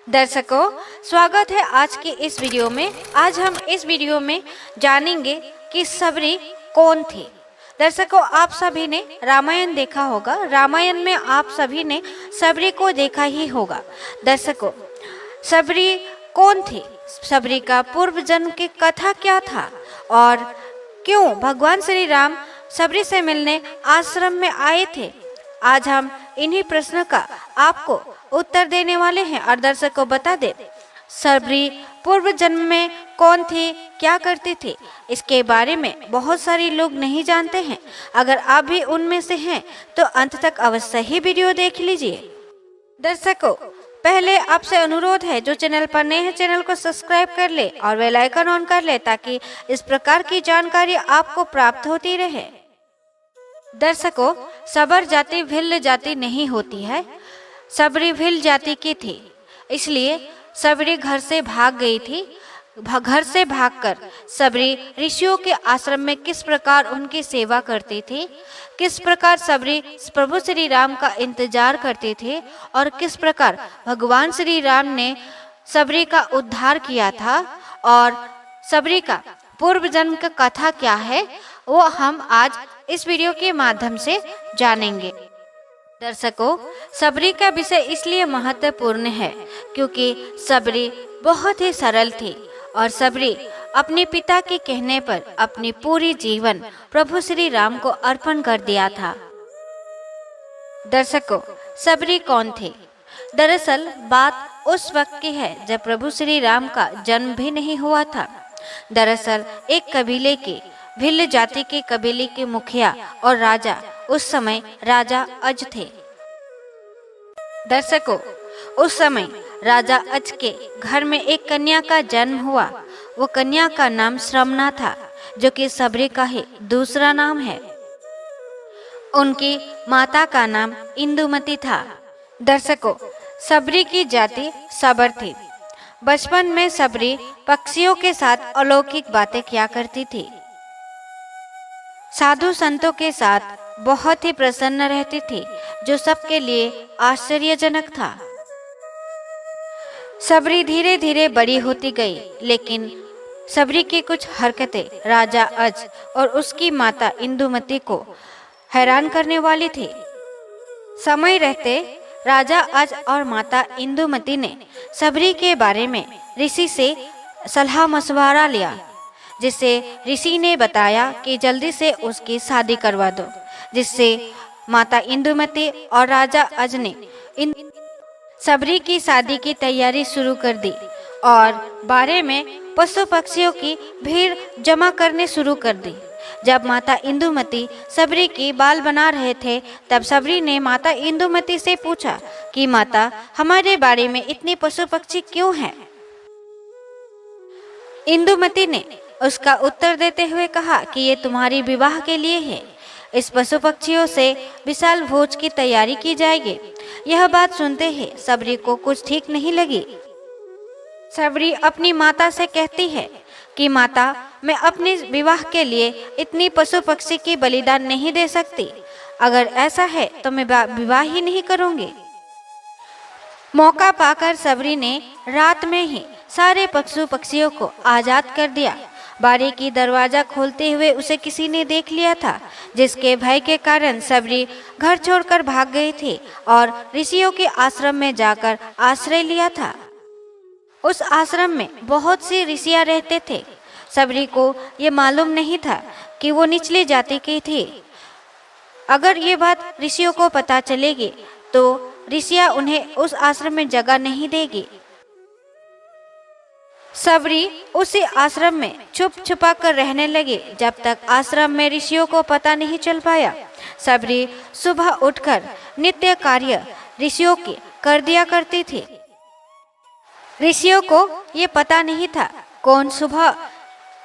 दर्शकों, स्वागत है आज की इस वीडियो में। आज हम इस वीडियो में जानेंगे कि सबरी कौन थी। दर्शकों, आप सभी ने रामायण देखा होगा। रामायण में आप सभी ने सबरी को देखा ही होगा। दर्शकों, सबरी कौन थी, सबरी का पूर्व जन्म की कथा क्या था और क्यों भगवान श्री राम सबरी से मिलने आश्रम में आए थे, आज हम इन्हीं प्रश्नों का आपको उत्तर देने वाले हैं। और दर्शकों बता दें, सबरी पूर्व जन्म में कौन थी, क्या करती थी, इसके बारे में बहुत सारे लोग नहीं जानते हैं। अगर आप भी उनमें से हैं तो अंत तक अवश्य ही वीडियो देख लीजिए। दर्शकों, पहले आपसे अनुरोध है, जो चैनल पर नए हैं चैनल को सब्सक्राइब कर ले और बेल आइकन ऑन कर ले ताकि इस प्रकार की जानकारी आपको प्राप्त होती रहे। दर्शकों, सबर जाति भिल्ल जाति नहीं होती है। सबरी भिल्ल जाति की थी, इसलिए सबरी घर से भाग गई थी। घर से भागकर सबरी ऋषियों के आश्रम में किस प्रकार उनकी सेवा करती थी, किस प्रकार सबरी प्रभु श्री राम का इंतजार करते थे और किस प्रकार भगवान श्री राम ने सबरी का उद्धार किया था और सबरी का पूर्व जन्म का कथा क्या है, वो हम आज इस वीडियो के माध्यम से जानेंगे। दर्शकों, सबरी का विषय इसलिए महत्वपूर्ण है क्योंकि सबरी बहुत ही सरल थी और सबरी अपने पिता के कहने पर अपनी पूरी जीवन प्रभु श्री राम को अर्पण कर दिया था। दर्शकों, सबरी कौन थे? दरअसल बात उस वक्त की है जब प्रभु श्री राम का जन्म भी नहीं हुआ था। दरअसल एक कबीले के भिल्ल जाति के कबीले के मुखिया और राजा उस समय राजा अज थे। दर्शकों, उस समय राजा अज के घर में एक कन्या का जन्म हुआ। वो कन्या का नाम श्रमना था, जो कि सबरी का ही दूसरा नाम है। उनकी माता का नाम इंदुमती था। दर्शकों, सबरी की जाति सबर थी। बचपन में सबरी पक्षियों के साथ अलौकिक बातें किया करती थी। साधु संतों के साथ बहुत ही प्रसन्न रहती थी, जो सबके लिए आश्चर्यजनक था। सबरी धीरे धीरे बड़ी होती गई, लेकिन सबरी की कुछ हरकतें राजा अज और उसकी माता इंदुमती को हैरान करने वाली थी। समय रहते राजा अज और माता इंदुमती ने सबरी के बारे में ऋषि से सलाह मशवरा लिया, जिससे ऋषि ने बताया कि जल्दी से उसकी शादी करवा दो, जिससे माता इंदुमती और राजा अज ने सबरी की शादी की तैयारी शुरू कर दी और बारे में पशु पक्षियों की भीड़ जमा करने शुरू कर दी। जब माता इंदुमती सबरी की बाल बना रहे थे, तब सबरी ने माता इंदुमती से पूछा कि माता, हमारे बारे में इतने पशु पक्षी क्यों हैं? इंदुमती ने उसका उत्तर देते हुए कहा कि ये तुम्हारी विवाह के लिए है। इस पशु पक्षियों से विशाल भोज की तैयारी की जाएगी। यह बात सुनते ही सबरी को कुछ ठीक नहीं लगी। सबरी अपनी माता से कहती है कि माता, मैं अपने विवाह के लिए इतनी पशु पक्षी की बलिदान नहीं दे सकती। अगर ऐसा है तो मैं विवाह ही नहीं करूंगी। मौका पाकर सबरी ने रात में ही सारे पशु पक्षियों को आजाद कर दिया। बारी की दरवाजा खोलते हुए उसे किसी ने देख लिया था, जिसके भय के कारण सबरी घर छोड़कर भाग गई थी और ऋषियों के आश्रम में जाकर आश्रय लिया था। उस आश्रम में बहुत सी ऋषियां रहते थे। सबरी को ये मालूम नहीं था कि वो निचली जाति की थी। अगर ये बात ऋषियों को पता चलेगी तो ऋषियां उन्हें उस आश्रम में जगह नहीं देगी। सबरी उसी आश्रम में छुप छुपा कर रहने लगी जब तक आश्रम में ऋषियों को पता नहीं चल पाया। सबरी सुबह उठकर नित्य कार्य ऋषियों की कर दिया करती थी। ऋषियों को ये पता नहीं था कौन सुबह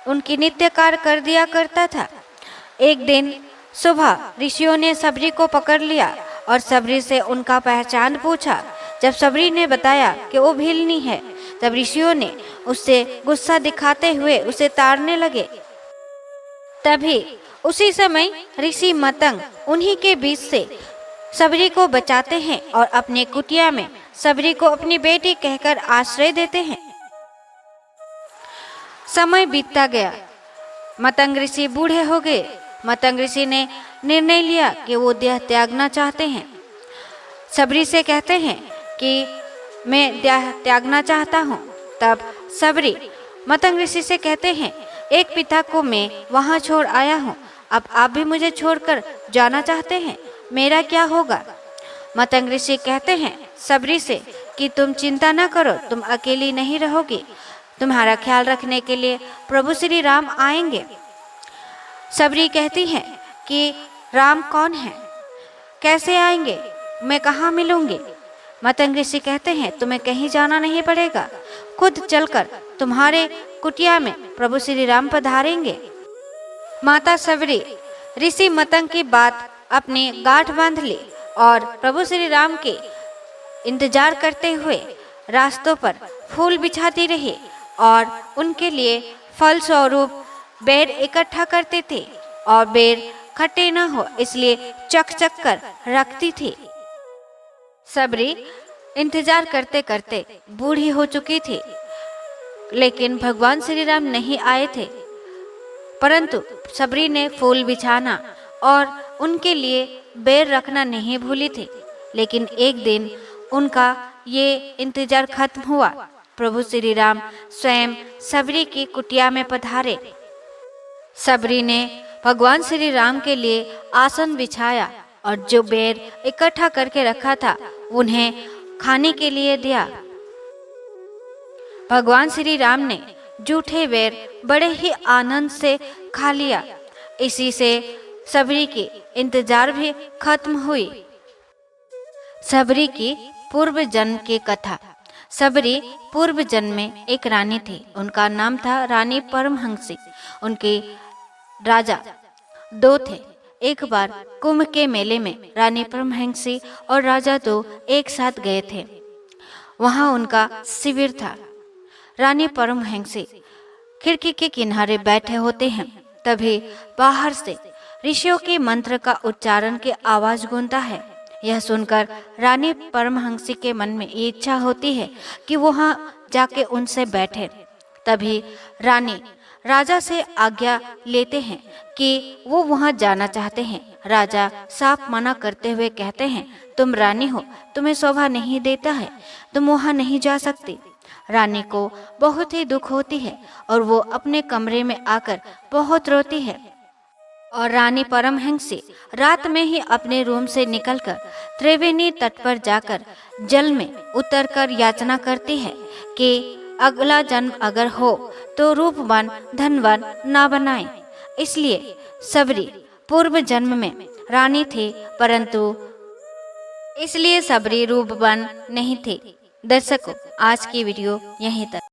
उनकी नित्य कार्य कर दिया करता था। एक दिन सुबह ऋषियों ने सबरी को पकड़ लिया और सबरी से उनका पहचान पूछा। जब सबरी ने बताया कि वो भिल्लनी है, तब ऋषियों ने उससे गुस्सा दिखाते हुए उसे ताड़ने लगे। तभी उसी समय ऋषि मतंग उन्हीं के बीच से सबरी को बचाते हैं और अपने कुटिया में सबरी को अपनी बेटी कहकर आश्रय देते हैं। समय बीतता गया। मतंग ऋषि बूढ़े हो गए। मतंग ऋषि ने निर्णय लिया कि वो देह त्यागना चाहते हैं। सबरी से कहते हैं कि मैं देह त्यागना चाहता हूँ। तब सबरी मतंग ऋषि से कहते हैं, एक पिता को मैं वहाँ छोड़ आया हूँ, अब आप भी मुझे छोड़कर जाना चाहते हैं, मेरा क्या होगा? मतंग ऋषि कहते हैं सबरी से कि तुम चिंता न करो, तुम अकेली नहीं रहोगी, तुम्हारा ख्याल रखने के लिए प्रभु श्री राम आएंगे। सबरी कहती है कि राम कौन है, कैसे आएंगे, मैं कहाँ मिलूंगी? मतंग ऋषि कहते हैं तुम्हें कहीं जाना नहीं पड़ेगा, खुद चलकर तुम्हारे कुटिया में प्रभु श्री राम पधारेंगे। माता सबरी ऋषि मतंग की बात अपनी गांठ बांध ली और प्रभु श्री राम के इंतजार करते हुए रास्तों पर फूल बिछाती रही और उनके लिए फल स्वरूप बेर इकट्ठा करते थे और बेर खट्टे न हो इसलिए चक चक कर रखती थी। सबरी इंतजार करते करते बूढ़ी हो चुकी थी, लेकिन भगवान श्री राम नहीं आए थे। परंतु सबरी ने फूल बिछाना और उनके लिए बेर रखना नहीं भूली थी। लेकिन एक दिन उनका ये इंतजार खत्म हुआ। प्रभु श्री राम स्वयं सबरी की कुटिया में पधारे। सबरी ने भगवान श्री राम के लिए आसन बिछाया और जो बेर इकट्ठा करके रखा था उन्हें खाने के लिए दिया। भगवान श्री राम ने जूठे बेर बड़े ही आनंद से खा लिया। इसी से सबरी की इंतजार भी खत्म हुई। सबरी की पूर्व जन्म की कथा। सबरी पूर्व जन्म में एक रानी थी, उनका नाम था रानी परमहंसी। उनके राजा दो थे। एक बार कुंभ के मेले में रानी परमहंसी और राजा दो एक साथ गए थे। वहां उनका शिविर था। रानी परमहंसी खिड़की के किनारे बैठे होते हैं, तभी बाहर से ऋषियों के मंत्र का उच्चारण की आवाज गूंजता है। यह सुनकर रानी परमहंसी के मन में ये इच्छा होती है कि वहां जाके उनसे बैठे। तभी रानी राजा से आज्ञा लेते हैं कि वो वहां जाना चाहते हैं। राजा साफ मना करते हुए कहते हैं, तुम रानी हो, तुम्हें शोभा नहीं देता है, तुम वहां नहीं जा सकती। रानी को बहुत ही दुख होती है और वो अपने कमरे में आकर बहुत रोती है। और रानी परमहंसी रात में ही अपने रूम से निकलकर त्रिवेणी तट पर जाकर जल में उतरकर याचना करती है कि अगला जन्म अगर हो तो रूपवान धनवान ना बनाए। इसलिए सबरी पूर्व जन्म में रानी थी, परंतु इसलिए सबरी रूपवान नहीं थी। दर्शकों, आज की वीडियो यहीं तक।